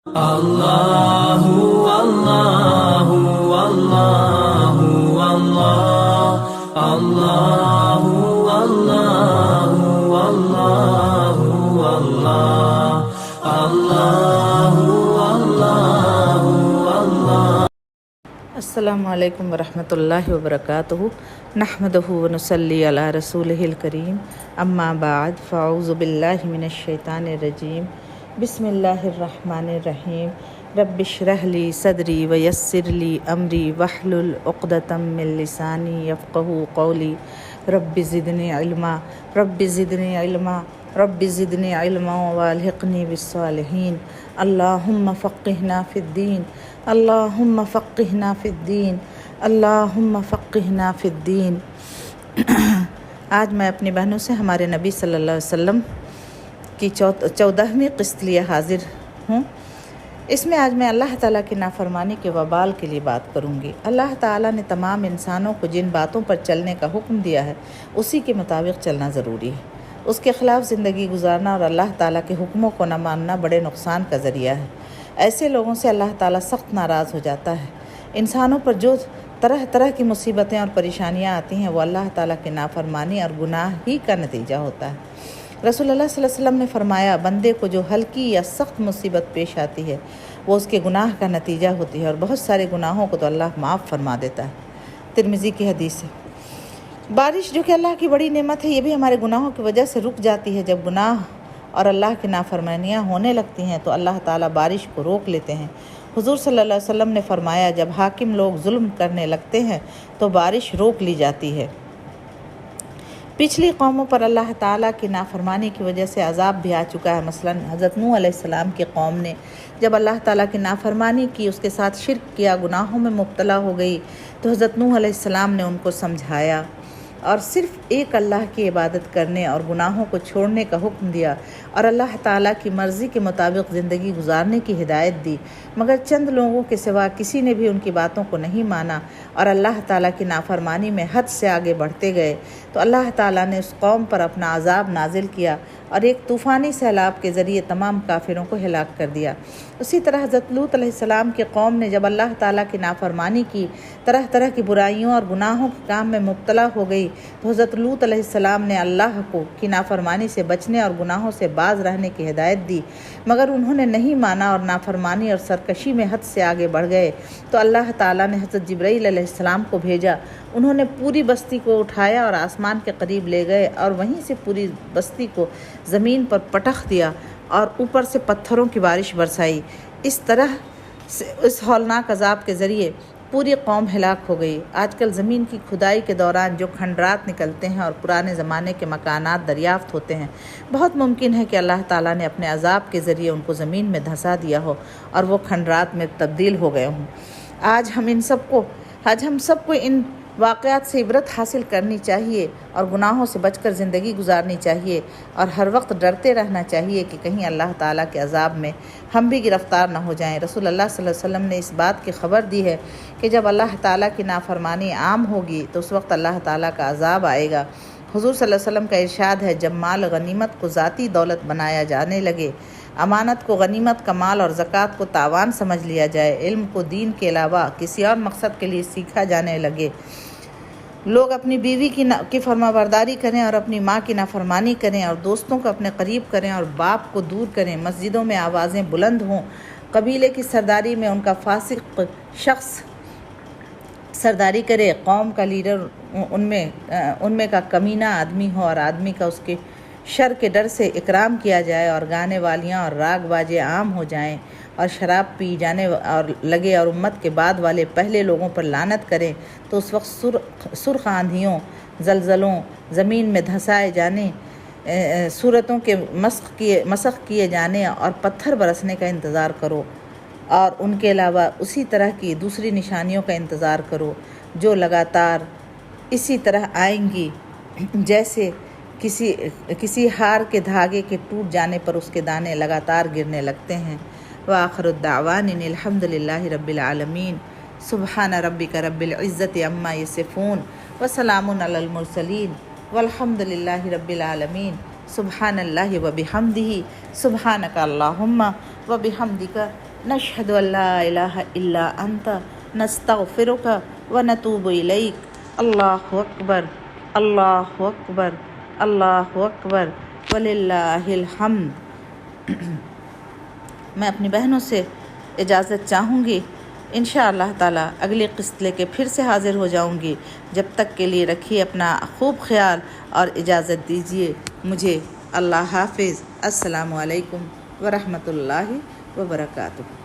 الله والله والله والله الله والله والله والله الله والله والله. अस्सलामु अलैकुम वरहमतुल्लाहि वबरकातुहू नहमदुहु व नुसल्ली अला रसूलिहिल करीम अम्मा बाद फ़अऊज़ु बिल्लाहि मिनश शैतानिर रजीम बिस्मिल्लाहिर्रहमानिर्रहीम रब्बिश्रह ली सदरी व यस्सिर ली अमरी वहलुल उक़दतम मिन लिसानी यफ़क़हू क़ौली रब्बि ज़िदनी इल्मा रब्बि ज़िदनी इल्मा रब्बि ज़िदनी इल्मा वअल्हिक़नी बिस्सालिहीन अल्लाहुम्मा फ़क़्क़िहना फ़िद्दीन अल्लाहुम्मा फ़क़्क़िहना फ़िद्दीन अल्लाहुम्मा फ़क़्क़िहना फ़िद्दीन। आज मैं अपनी बहनों से हमारे नबी सल्लल्लाहु अलैहि वसल्लम की 14वीं क़िस्त लिए हाज़िर हूँ। इसमें आज मैं अल्लाह ताला की नाफरमानी के वबाल के लिए बात करूँगी। अल्लाह ताला ने तमाम इंसानों को जिन बातों पर चलने का हुक्म दिया है उसी के मुताबिक चलना ज़रूरी है। उसके ख़िलाफ़ ज़िंदगी गुजारना और अल्लाह ताला के हुक्मों को न मानना बड़े नुकसान का ज़रिया है। ऐसे लोगों से अल्लाह ताला सख्त नाराज़ हो जाता है। इंसानों पर जो तरह तरह की मुसीबतें और परेशानियाँ आती हैं वो अल्लाह ताला की नाफरमानी और गुनाह ही का नतीजा होता है। रसूलुल्लाह सल्लल्लाहु अलैहि वसल्लम ने फरमाया, बंदे को जो हल्की या सख्त मुसीबत पेश आती है वो उसके गुनाह का नतीजा होती है और बहुत सारे गुनाहों को तो अल्लाह माफ़ फरमा देता है। तिरमिज़ी की हदीस है। बारिश जो कि अल्लाह की बड़ी नेमत है, ये भी हमारे गुनाहों की वजह से रुक जाती है। जब गुनाह और अल्लाह की नाफरमानियाँ होने लगती हैं तो अल्लाह ताला बारिश को रोक लेते हैं। हुज़ूर सल्लल्लाहु अलैहि वसल्लम ने फरमाया, जब हाकिम लोग जुल्म करने लगते हैं तो बारिश रोक ली जाती है। पिछली कौमों पर अल्लाह ताला की नाफरमानी की वजह से अज़ाब भी आ चुका है। मसलन हज़रत नूह अलैहिस्सलाम की कौम ने जब अल्लाह ताला की नाफरमानी की, उसके साथ शिर्क किया, गुनाहों में मुब्तला हो गई, तो हज़रत नूह अलैहिस्सलाम ने उनको समझाया और सिर्फ़ एक अल्लाह की इबादत करने और गुनाहों को छोड़ने का हुक्म दिया और अल्लाह ताला की मर्ज़ी के मुताबिक ज़िंदगी गुजारने की हिदायत दी। मगर चंद लोगों के सिवा किसी ने भी उनकी बातों को नहीं माना और अल्लाह ताला की नाफरमानी में हद से आगे बढ़ते गए तो अल्लाह ताला ने उस कौम पर अपना अज़ाब नाजिल किया और एक तूफ़ानी सैलाब के ज़रिए तमाम काफिरों को हिलाक कर दिया। उसी तरह हज़रत लूत अलैहिस्सलाम के कौम ने जब अल्लाह ताला की नाफरमानी की, तरह तरह की बुराइयों और गुनाहों के काम में मुब्तला हो गई, तो हज़रत लूत अलैहिस्सलाम ने अल्लाह को की नाफरमानी से बचने और गुनाहों से बाज रहने की हिदायत दी। मगर उन्होंने नहीं माना और नाफरमानी और सरकशी में हद से आगे बढ़ गए तो अल्लाह ताला ने हज़रत जिब्राईल अलैहिस्सलाम को भेजा। उन्होंने पूरी बस्ती को उठाया और आसमान के करीब ले गए और वहीं से पूरी बस्ती को ज़मीन पर पटख दिया और ऊपर से पत्थरों की बारिश बरसाई। इस तरह से इस हौलनाक अज़ाब के ज़रिए पूरी कौम हिलाक हो गई। आजकल ज़मीन की खुदाई के दौरान जो खंडरात निकलते हैं और पुराने ज़माने के मकानात दरियाफ़्त होते हैं, बहुत मुमकिन है कि अल्लाह ताला ने अपने अज़ाब के ज़रिए उनको ज़मीन में धंसा दिया हो और वो खंडरात में तब्दील हो गए हों। आज हम सबको इन वाक़यात से इबरत हासिल करनी चाहिए और गुनाहों से बचकर ज़िंदगी गुजारनी चाहिए और हर वक्त डरते रहना चाहिए कि कहीं अल्लाह ताला के अज़ाब में हम भी गिरफ़्तार न हो जाएं। रसूलुल्लाह सल्लल्लाहु अलैहि वसल्लम ने इस बात की ख़बर दी है कि जब अल्लाह ताला की नाफरमानी आम होगी तो उस वक्त अल्लाह ताला का अज़ाब आएगा। हुज़ूर सल्लल्लाहु अलैहि वसल्लम का इरशाद है, जब माल गनीमत को ज़ाती दौलत बनाया जाने लगे, अमानत को गनीमत का माल और ज़कात को तावान समझ लिया जाए, इल्म को दीन के अलावा किसी और मकसद के लिए सीखा जाने लगे, लोग अपनी बीवी की फरमाबरदारी करें और अपनी माँ की नाफरमानी करें और दोस्तों को अपने करीब करें और बाप को दूर करें, मस्जिदों में आवाज़ें बुलंद हों, कबीले की सरदारी में उनका फासिक शख्स सरदारी करे, कौम का लीडर उनमें का कमीना आदमी हो और आदमी का उसके शर के डर से इकराम किया जाए और गाने वालियाँ और राग बाजे आम हो जाएं और शराब पी जाने और लगे और उम्मत के बाद वाले पहले लोगों पर लानत करें, तो उस वक्त सुर्ख आंधियों, जलजलों, ज़मीन में धंसाए जाने, सूरतों के मसख किए जाने और पत्थर बरसने का इंतज़ार करो और उनके अलावा उसी तरह की दूसरी निशानियों का इंतज़ार करो जो लगातार इसी तरह आएंगी जैसे किसी हार के धागे के टूट जाने पर उसके दाने लगातार गिरने लगते हैं। व आखिरु दावाना अनिल हम्दुलिल्लाहि रब्बिल आलमीन। सुब्हान रब्बिका रब्बिल इज़्ज़ति अम्मा यसिफून व सलामुन अलल मुरसलीन वल्हम्दुलिल्लाहि रब्बिल आलमीन। सुब्हानल्लाहि व बिहम्दिही सुब्हानका अल्लाहुम्मा व बिहम्दिका نشہد ان لا الہ الا انت نستغفرک ونتوب الیک۔ اللہ اکبر، اللہ اکبر، اللہ اکبر، وللہ الحمد۔ میں اپنی بہنوں سے اجازت چاہوں گی، انشاءاللہ تعالی اگلی قسط لے کے پھر سے حاضر ہو جاؤں گی۔ جب تک کے لیے رکھیے اپنا خوب خیال اور اجازت دیجیے مجھے۔ اللہ حافظ۔ السلام علیکم ورحمۃ اللہ وبرکاتہ۔